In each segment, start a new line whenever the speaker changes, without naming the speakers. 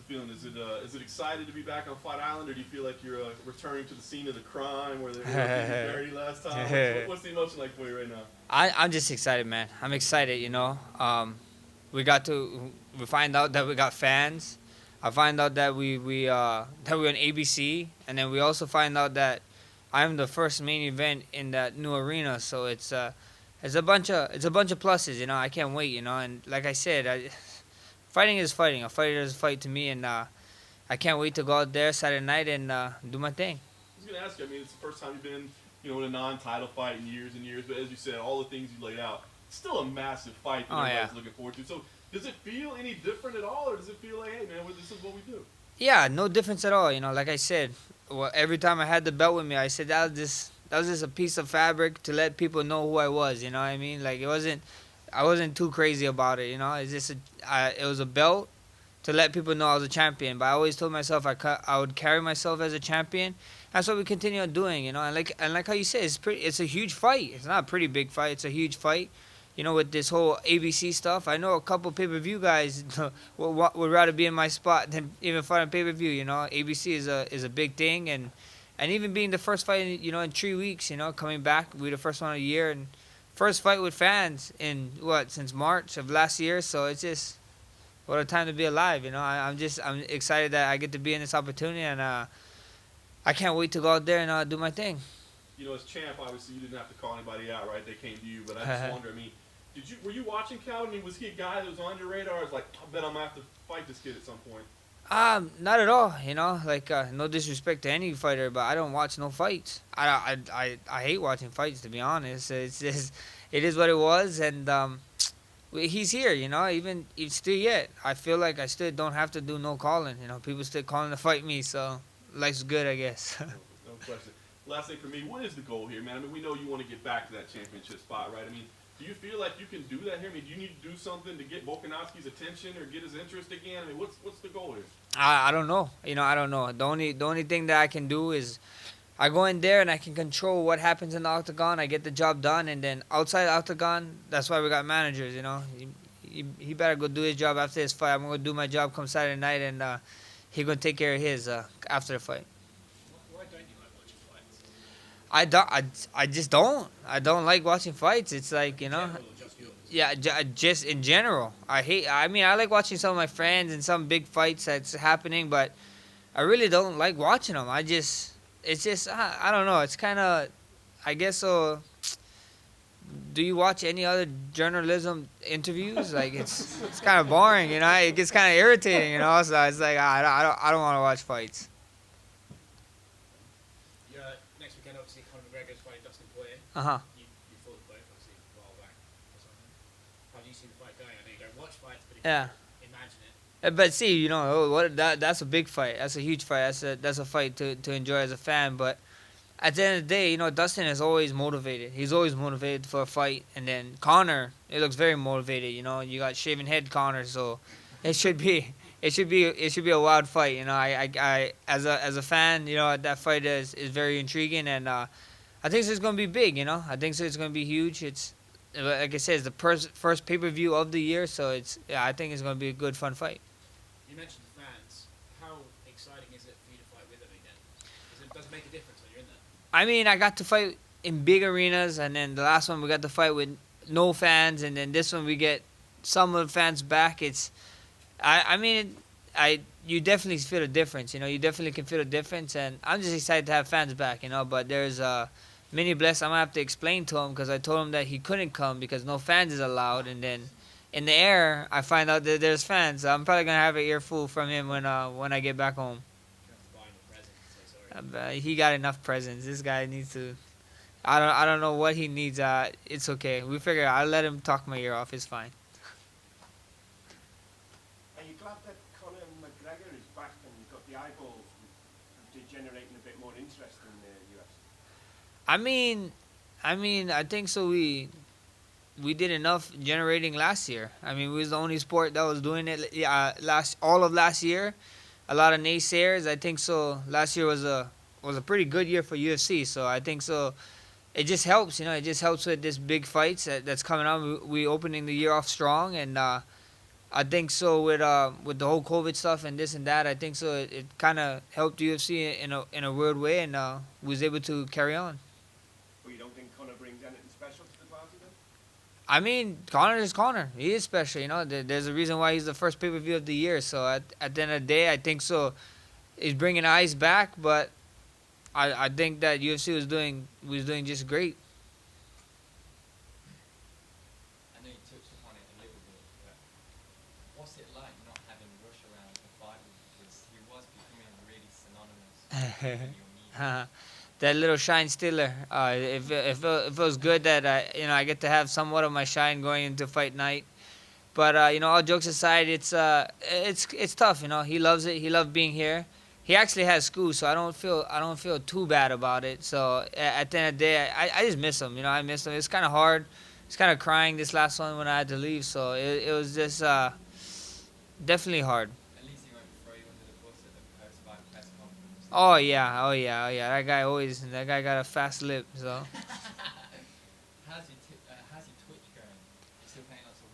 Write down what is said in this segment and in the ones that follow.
feeling? Is it excited to be back on Fight Island, or do you feel like you're returning to the scene of the crime where they were getting buried last time? What's the emotion like for you right now?
I'm just excited, man. I'm excited, you know. We find out that we got fans. I find out that that we're on ABC, and then we also find out that I'm the first main event in that new arena. So it's a bunch of pluses, you know. I can't wait, you know. And like I said, fighting is fighting. A fighter is a fight to me, and I can't wait to go out there Saturday night and do my thing.
I was gonna ask you. I mean, it's the first time you've been, in a non-title fight in years and years. But as you said, all the things you laid out, it's still a massive fight that everybody's looking forward to. So, does it feel any different at all, or does it feel like, hey, man, this is what we do?
Yeah, no difference at all. You know, like I said, every time I had the belt with me, I said that was just a piece of fabric to let people know who I was. You know what I mean? Like I wasn't too crazy about it. You know, it was a belt to let people know I was a champion. But I always told myself I would carry myself as a champion. That's what we continue on doing. You know, and like how you said, it's a huge fight. It's not a pretty big fight. It's a huge fight. You know, with this whole ABC stuff, I know a couple pay-per-view guys would rather be in my spot than even fight on pay-per-view. You know, ABC is a big thing, and even being the first fight, you know, in 3 weeks, you know, coming back, we the first one of the year, and first fight with fans in since March of last year. So it's just what a time to be alive. You know, I'm excited that I get to be in this opportunity, and I can't wait to go out there and do my thing.
As champ, obviously you didn't have to call anybody out, right? They came to you, but I just wonder. I mean, were you watching Calvin? I mean, was he a guy that was on your radar? I was like, I bet I'm gonna have to fight this kid at some point.
Not at all. You know, like no disrespect to any fighter, but I don't watch no fights. I hate watching fights, to be honest. It's just, it is what it was, and he's here. You know, even still yet, I feel like I still don't have to do no calling. You know, people still calling to fight me, so life's good, I guess.
No question. Last thing for me, what is the goal here, man? I mean, we know you want to get back to that championship spot, right? I mean, do you feel like you can do that here? I mean, do you need to do something to get Volkanovski's attention or get his interest again? I mean, what's the goal here?
I don't know. You know, I don't know. The only thing that I can do is I go in there and I can control what happens in the octagon. I get the job done, and then outside the octagon, that's why we got managers. You know, he better go do his job after his fight. I'm gonna do my job come Saturday night, and he gonna take care of his after the fight.
Why don't you like watching fights?
I just don't. I don't like watching fights. It's like, you know.
General or just yours?
Yeah, just in general. I mean, I like watching some of my friends and some big fights that's happening, but I really don't like watching them. It's just, I don't know. It's kind of, I guess so. Do you watch any other journalism interviews? Like, it's kind of boring, you know. It gets kind of irritating, you know. So it's like I don't want to watch fights.
Yeah, next weekend, obviously, Conor McGregor's fighting Dustin Poirier.
Uh huh.
You fought them both, obviously, a while back or something. How do you see the fight going? I know you don't watch fights, but if
Yeah.
you imagine it.
But see, you know, that's a big fight. That's a huge fight. That's a fight to enjoy as a fan. But at the end of the day, you know, Dustin is always motivated. He's always motivated for a fight. And then Conor, it looks very motivated. You know, you got shaven head Conor, so it should be a wild fight. You know, I as a fan, you know, that fight is very intriguing, and I think it's gonna be big. You know, I think it's gonna be huge. It's like I said, it's the first pay-per-view of the year, so I think it's gonna be a good, fun fight.
You mentioned the fans. How exciting is it for you to fight with them again? Does it make a difference when you're in there?
I mean, I got to fight in big arenas, and then the last one we got to fight with no fans, and then this one we get some of the fans back. I mean, you definitely feel a difference. You know, you definitely can feel a difference, and I'm just excited to have fans back. You know, but there's Mini Bless. I'm gonna have to explain to him because I told him that he couldn't come because no fans is allowed, and then in the air I find out that there's fans. So I'm probably gonna have an earful from him when I get back home.
You have to buy him a present and say sorry.
He got enough presents. This guy needs to. I don't know what he needs. It's okay. We figure I'll let him talk my ear off. It's fine.
Are you glad that Conor McGregor is back and you've got the eyeballs generating a bit more interest in the UFC?
I mean, I think so. We did enough generating last year. I mean, we was the only sport that was doing it. All of last year, a lot of naysayers. I think so. Last year was a pretty good year for UFC. So I think so. It just helps, you know. It just helps with this big fights that's coming on. We opening the year off strong, and I think so with the whole COVID stuff and this and that. I think so. It kind of helped UFC in a weird way, and was able to carry on.
But you don't think Conor brings anything special to the party then?
I mean, Conor is Conor. He is special. There's a reason why he's the first pay per view of the year. So at the end of the day, I think so. He's bringing ice back, but I think that UFC was doing just great.
I know you touched upon it a little bit, but what's it like not having Rush around to fight with? Because he was becoming really synonymous with your media.
That little shine stealer. It feels good that I get to have somewhat of my shine going into fight night. But all jokes aside, it's tough. He loves it. He loves being here. He actually has school, so I don't feel too bad about it. So at the end of the day, I just miss him. I miss him. It's kind of hard. It's kind of crying this last one when I had to leave. So it was just definitely hard.
At least he won't throw you under the bus at the post-fight press conference.
Oh yeah, oh yeah, oh yeah. That guy got a fast lip. So
How's your Twitch going? You still playing lots of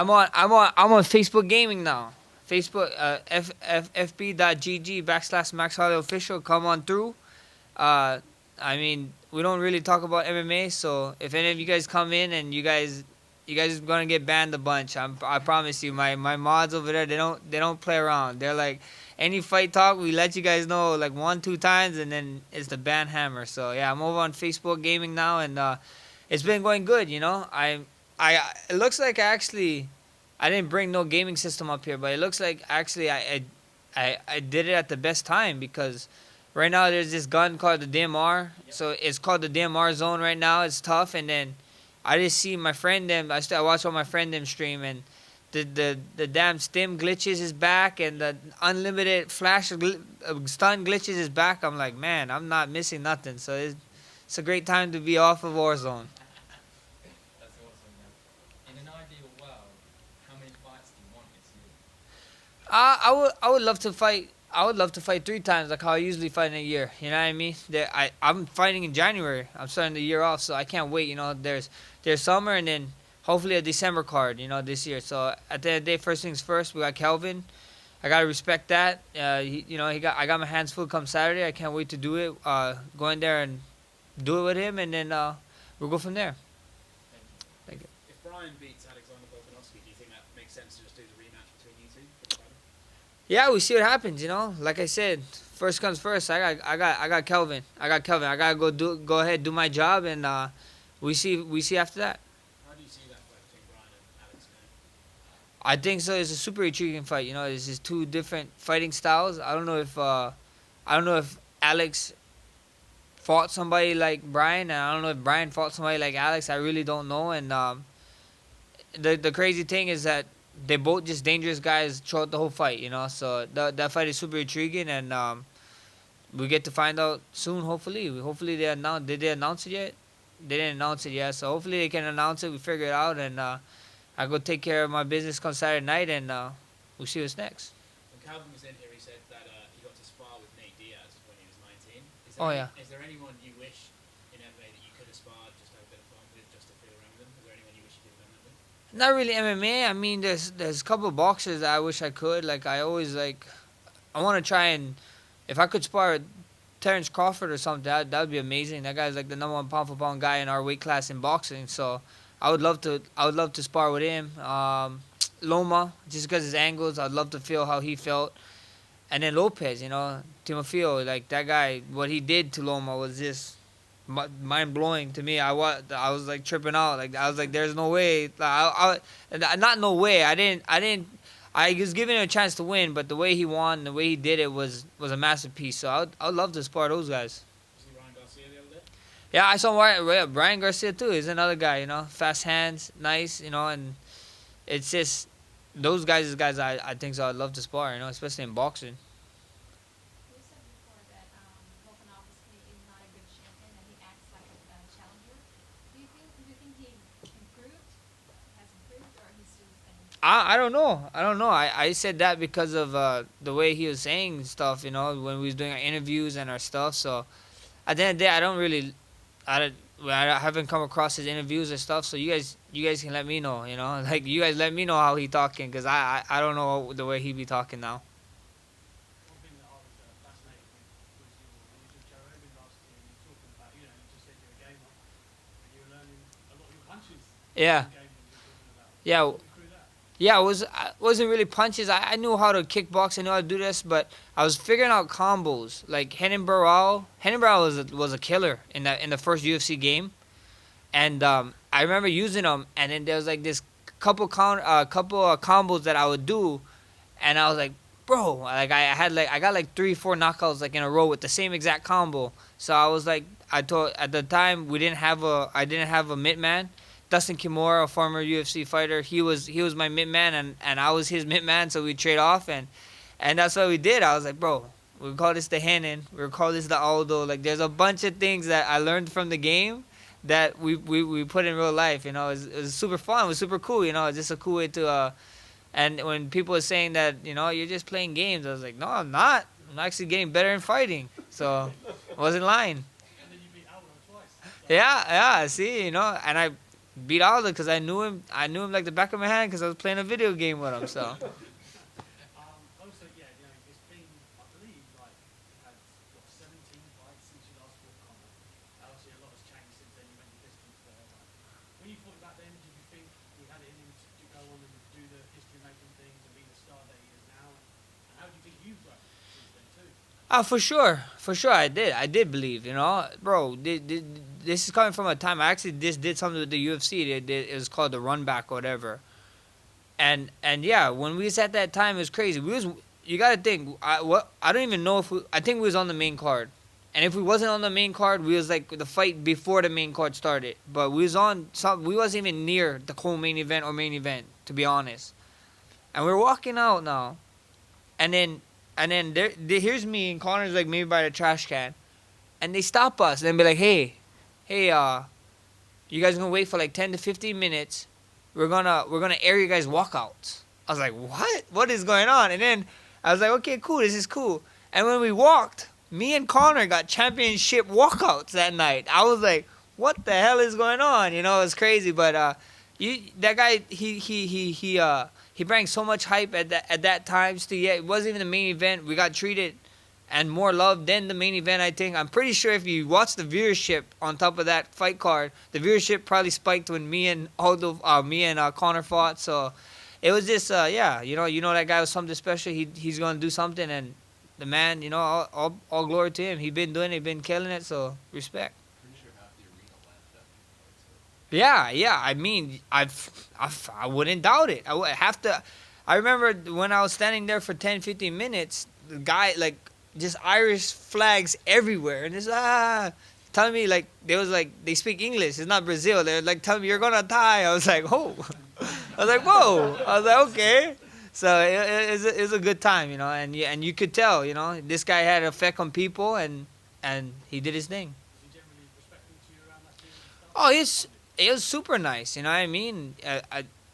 Warzone?
I'm on Facebook Gaming now. Facebook fb.gg/Max Holloway official. Come on through. I mean, we don't really talk about MMA, so if any of you guys come in and you guys are gonna get banned a bunch. I promise you. My mods over there, they don't play around. They're like, any fight talk, we let you guys know like 1-2 times, and then it's the ban hammer. So yeah, I'm over on Facebook Gaming now, and it's been going good. It looks like I didn't bring no gaming system up here, but it looks like actually I did it at the best time, because right now there's this gun called the DMR. So it's called the DMR zone right now. It's tough, and then I just see my friend them. I watch all my friend them stream, and the damn stim glitches is back, and the unlimited flash stun glitches is back. I'm like, man, I'm not missing nothing. So it's a great time to be off of Warzone.
That's awesome, man. In an ideal world, how many fights do you want this year?
I would love to fight. I would love to fight 3 times, like how I usually fight in a year. You know what I mean? I'm fighting in January. I'm starting the year off, so I can't wait. There's summer, and then hopefully a December card. This year. So at the end of the day, first things first, we got Calvin. I gotta respect that. I got my hands full come Saturday. I can't wait to do it. Go in there and do it with him, and then we'll go from there. Thank you.
If Brian beats Alexander Volkanovski, do you think that makes sense to just do the rematch between you two for the title?
Yeah, we see what happens. Like I said, first comes first. I got Kelvin. I gotta go ahead, do my job, and we see after that.
How do you see that fight between Brian and Alex going?
I think so. It's a super intriguing fight. It's just 2 different fighting styles. I don't know if Alex fought somebody like Brian, and I don't know if Brian fought somebody like Alex. I really don't know. And the crazy thing is that they both just dangerous guys throughout the whole fight. So that fight is super intriguing, and we get to find out soon. Hopefully they announce. Did they announce it yet? They didn't announce it yet. So hopefully they can announce it. We figure it out, and I go take care of my business come Saturday night, and we'll see what's next.
When Calvin was in here, he said that he got to spar with Nate Diaz when he was 19. Is there anyone you wish in MMA that you could have sparred, just have a bit of fun with, just to feel around with them? Is there anyone you wish you could have done that with?
Not really MMA. I mean, there's a couple of boxers that I wish I could. Like I always I want to try, and if I could spar with Terrence Crawford or something, that would be amazing. That guy's like the #1 pound for pound guy in our weight class in boxing. So I would love to spar with him. Loma, just because his angles, I'd love to feel how he felt. And then Lopez, Timofeo, like that guy, what he did to Loma was just mind blowing to me. I was like tripping out. Like I was like, there's no way. Not no way. I was giving him a chance to win, but the way he won, the way he did it was a masterpiece. So I'd love to spar those guys.
You see Ryan Garcia the other day?
Yeah, I saw Brian Garcia too. He's another guy, fast hands, nice, and it's just those guys is guys I think so I'd love to spar, especially in boxing.
You said before that Volkanovski is not a good champion and he acts like a challenger. Do you think he improved, has improved, or he's still the same?
I don't know. I said that because of the way he was saying stuff, when we was doing our interviews and our stuff. So at the end of the day, I haven't come across his interviews and stuff. So you guys can let me know. You know, like you guys let me know how he talking, cause I don't know the way he be talking now.
One thing that I was fascinated with was when you took Joe Rogan last year and you were talking about, you just said you're a gamer and you were learning a lot of your punches.
Yeah.
In the game that you were talking about.
Yeah.
Talk me through that.
Yeah, I wasn't really punches. I knew how to kickbox. I knew how to do this, but I was figuring out combos. Like Renan Barão was a killer in the first UFC game, and I remember using them. And then there was like this couple of combos that I would do, and I was like, bro, like I got like 3-4 knockouts like in a row with the same exact combo. So I was like, I told at the time I didn't have a midman. Dustin Kimura, a former UFC fighter, he was my midman and I was his midman, so we trade off and that's what we did. I was like, bro, we call this the Renan, we call this the Aldo. Like there's a bunch of things that I learned from the game that we put in real life. You know, it was super fun. It was super cool. You know, it's just a cool way to. And when people were saying that, you're just playing games, I was like, no, I'm not. I'm actually getting better in fighting. So I wasn't lying.
And then you beat Aldo twice. So
Yeah. See, and I beat Aldo because I knew him like the back of my hand because I was playing a video game with him. So
also, yeah, it's been, I believe, like, you've had, 17 fights since you last fought Conor. Obviously, a lot has changed since then. You went the distance there. Like, when you fought back then, did you think he had it in him to go on and do the history-making things and be the star that he is now? And how do you think you've grown since then, too?
For sure, I did believe, bro. This is coming from a time I actually just did something with the UFC. It was called the Run Back or whatever, and yeah, when we was at that time, it was crazy. You gotta think. I don't even know if I think we was on the main card, and if we wasn't on the main card, we was like the fight before the main card started. But we was on some. We wasn't even near the co-main event or main event, to be honest. And we're walking out now, and then here's me and Connor's like maybe by the trash can, and they stop us and be like, hey, you guys gonna wait for like 10 to 15 minutes? We're gonna air you guys walkouts. I was like, what? What is going on? And then I was like, okay, cool, this is cool. And when we walked, me and Connor got championship walkouts that night. I was like, what the hell is going on? It was crazy, but that guy he brought so much hype at that time. Still, yeah, it wasn't even the main event. We got treated and more love than the main event, I think. I'm pretty sure if you watch the viewership on top of that fight card, the viewership probably spiked when me and Conor fought. So it was just yeah, that guy was something special. He's gonna do something, and the man, all glory to him. He been doing it, he been killing it. So respect. Yeah. I mean, I wouldn't doubt it. I would have to. I remember when I was standing there for 10, 15 minutes, the guy like just Irish flags everywhere, and it's telling me like they speak English. It's not Brazil. They're like telling me you're gonna die. I was like, oh. I was like, whoa. I was like, okay. So it was a good time, and you could tell, this guy had an effect on people, and he did his thing.
Was he generally respectful to you around that team and stuff?
Oh, it was super nice, you know what I mean?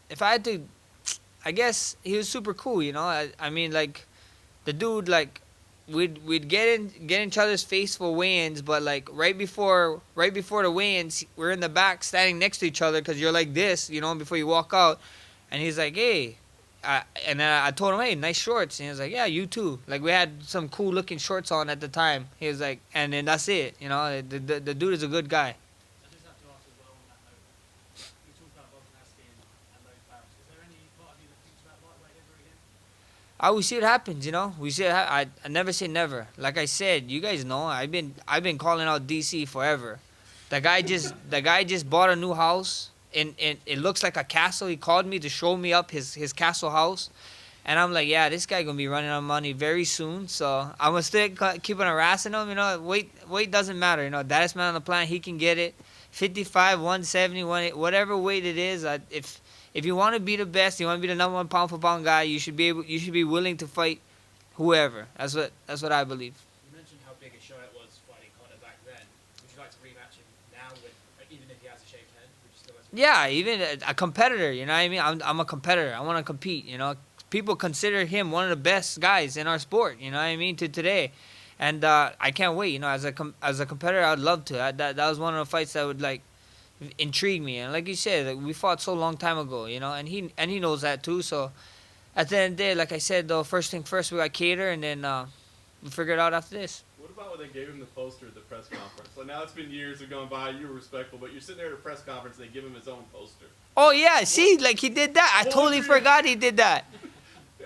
If I had to, I guess he was super cool, I mean, like, the dude, like, we'd get in each other's face for weigh-ins, but like right before the weigh-ins, we're in the back standing next to each other because you're like this, before you walk out, and he's like, hey, and then I told him, hey, nice shorts, and he was like, yeah, you too. Like we had some cool looking shorts on at the time. He was like, and then that's it, the dude is a good guy.
I just have to ask as well on that note. We talk about Volkanovski and those bouts. Is there any part of you that thinks about lightweight ever again?
We see what happens, We see I never say never. Like I said, you guys know I've been calling out DC forever. The guy just bought a new house, and it looks like a castle. He called me to show me up his castle house, and I'm like, yeah, this guy gonna be running out of money very soon. So I'm gonna still keep on harassing him. Weight doesn't matter. Baddest man on the planet, he can get it. 55, 170, 180, whatever weight it is. If you want to be the best, you want to be the number one pound for pound guy, you should be willing to fight whoever. That's what I believe.
You mentioned how big a show it was fighting Conor back then. Would you like to rematch him now, even if he has a shaved head? Would you still like to
Yeah, even a competitor. You know what I mean? I'm a competitor. I want to compete. People consider him one of the best guys in our sport. You know what I mean? To today, And I can't wait. As a competitor, I'd love to. That was one of the fights that would like intrigue me. And like you said, like, we fought so long time ago, and he knows that too. So at the end of the day, like I said, though, first thing first, we got Kattar, and then we'll figure it out after this.
What about when they gave him the poster at the press conference? So now it's been years have gone by, you were respectful, but you're sitting there at a press conference and they give him his own poster.
Oh yeah, see, like he did that. I totally forgot he did that.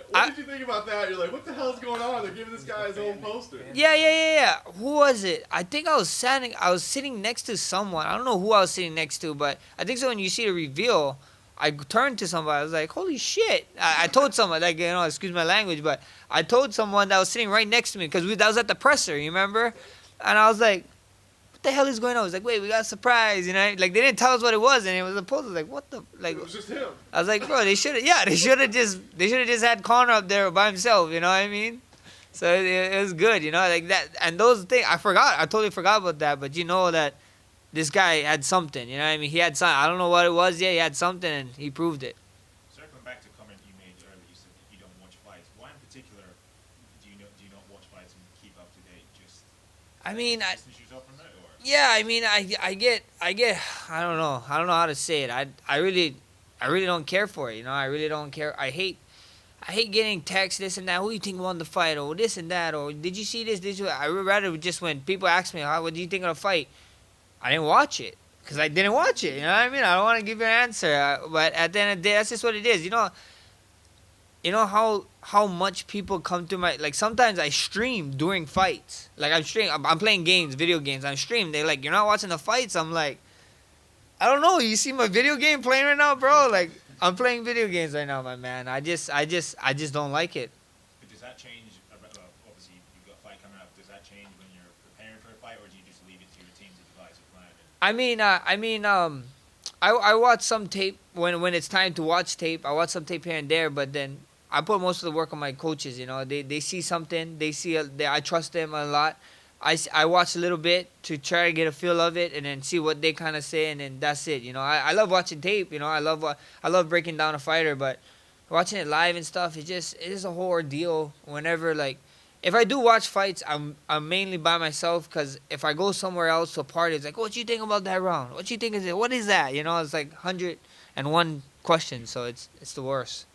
What did you think about that? You're like, what the hell is going on? They're giving this guy his own poster.
Yeah. Who was it? I think I was sitting next to someone. I don't know who I was sitting next to, but I think so when you see the reveal, I turned to somebody. I was like, holy shit. I told someone, like, excuse my language, but I told someone that was sitting right next to me because that was at the presser, you remember? And I was like, what the hell is going on? I was like, wait, we got a surprise, Like, they didn't tell us what it was, and it was a poster. Like, what the, like.
It was just him.
I was like, bro, they should have just had Conor up there by himself, you know what I mean? So it was good, like that. And those things, I totally forgot about that, but that this guy had something, you know what I mean? He had something. I don't know what it was yet. He had something, and he proved it.
Circling back to a comment you made earlier, you said that you don't watch fights. Why in particular do you not watch fights and keep up to date? Just
I mean,
distance yourself from that, or?
Yeah, I mean, I get, I don't know how to say it. I really don't care for it, I really don't care. I hate getting texts, this and that. Who do you think won the fight, or this and that, or did you see this? I would rather just when people ask me, what do you think of the fight? I didn't watch it because I didn't watch it. You know what I mean? I don't want to give you an answer, but at the end of the day, that's just what it is. You know how much people come to my, like, sometimes I stream during fights. Like, I'm playing games, video games. I'm streaming. They're like, you're not watching the fights? I'm like, I don't know. You see my video game playing right now, bro? Like, I'm playing video games right now, my man. I just don't like it.
But does that change? Obviously, you've got a fight coming up. Does that change when you're preparing for a fight, or do you just leave it to your team to devise a plan?
I watch some tape when it's time to watch tape. I watch some tape here and there, but then I put most of the work on my coaches. They see something. I trust them a lot. I watch a little bit to try to get a feel of it, and then see what they kind of say, and then that's it. I love watching tape. I love breaking down a fighter, but watching it live and stuff, it is a whole ordeal. Whenever, like, if I do watch fights, I'm mainly by myself, because if I go somewhere else to a party, it's like, what you think about that round? What you think is it? What is that? It's like 101 questions, so it's the worst.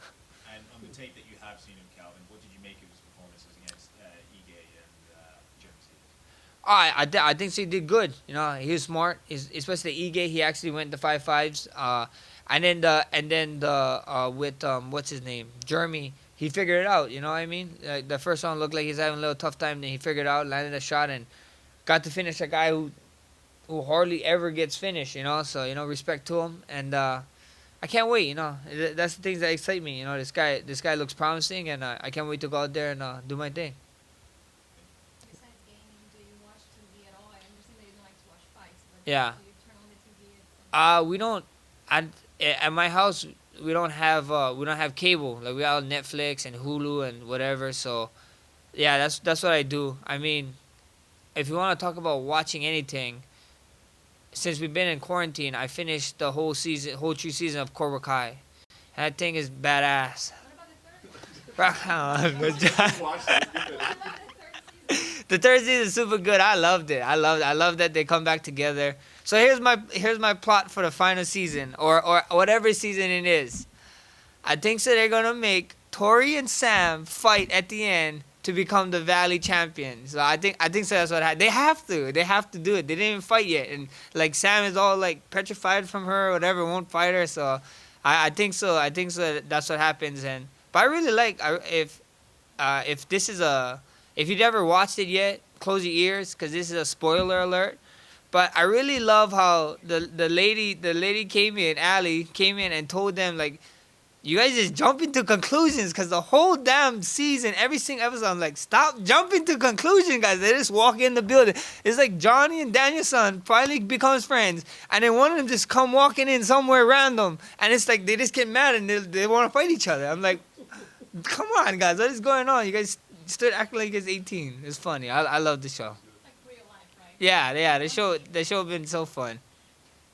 And on the tape that you have seen of Calvin, what did you make of his performances against Ige and Junkie?
I think he did good. He was smart. Especially Ige, he actually went to 5-5s. And then with what's his name, Jeremy, he figured it out. You know what I mean? The first one looked like he's having a little tough time. Then he figured it out, landed a shot, and got to finish a guy who hardly ever gets finished. So respect to him. And I can't wait. That's the things that excite me. This guy looks promising, and I can't wait to go out there and do my thing.
Besides gaming, do you watch TV at all? I understand that you don't like to watch fights, but
Yeah.
do you turn on the TV?
We don't. At my house, we don't have cable. Like, we got Netflix and Hulu and whatever. So, yeah, that's what I do. I mean, if you want to talk about watching anything, since we've been in quarantine, I finished the whole true season of Cobra Kai. That thing is badass.
What about the third one?
Watch that.
What about the third season?
The third season is super good. I loved it. I love that they come back together. So here's my plot for the final season, or whatever season it is. I think so they're gonna make Tori and Sam fight at the end to become the Valley champions. So I think so. That's what they have to. They have to do it. They didn't even fight yet, and like Sam is all like petrified from her, or whatever, won't fight her. So I think so. That's what happens. But I really like if this is if you've never watched it yet, close your ears, because this is a spoiler alert. But I really love how the lady came in, Allie came in and told them, like, you guys just jump into conclusions, because the whole damn season, every single episode, I'm like, stop jumping to conclusions, guys. They just walk in the building. It's like Johnny and Danielson finally becomes friends, and then one of them just come walking in somewhere random, and it's like they just get mad and they want to fight each other. I'm like, come on, guys, what is going on? You guys stood acting like it's 18. It's funny. I love the show.
Like real life, right?
Yeah. The show been so fun.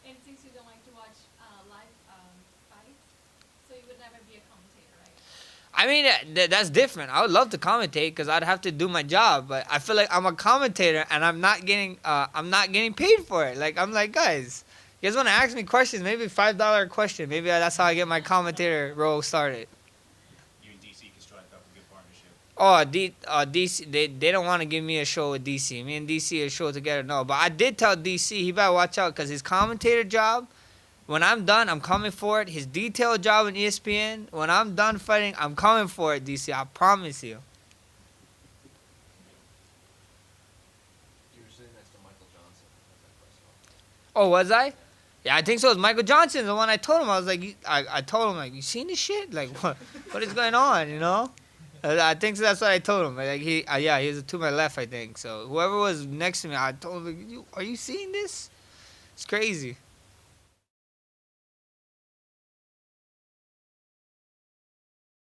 And since you don't like to watch live fights, so you would never be a commentator, right?
I mean, that's different. I would love to commentate because I'd have to do my job, but I feel like I'm a commentator and I'm not getting paid for it. Like I'm like, guys, you guys want to ask me questions? Maybe $5 question. Maybe that's how I get my commentator role started.
You and DC can strike up a good partnership.
DC, they don't want to give me a show with DC. Me and DC a show together. No, but I did tell DC he better watch out because his commentator job. When I'm done, I'm coming for it. His detailed job in ESPN, when I'm done fighting, I'm coming for it, DC. I promise you.
You were sitting next to Michael Johnson at that press conference.
Oh, was I? Yeah, I think so. It was Michael Johnson, the one I told him. I was like, I told him, like, you seen this shit? Like, what is going on, you know? I think so. That's what I told him. Like, he was to my left, I think. So whoever was next to me, I told him, like, are you seeing this? It's crazy.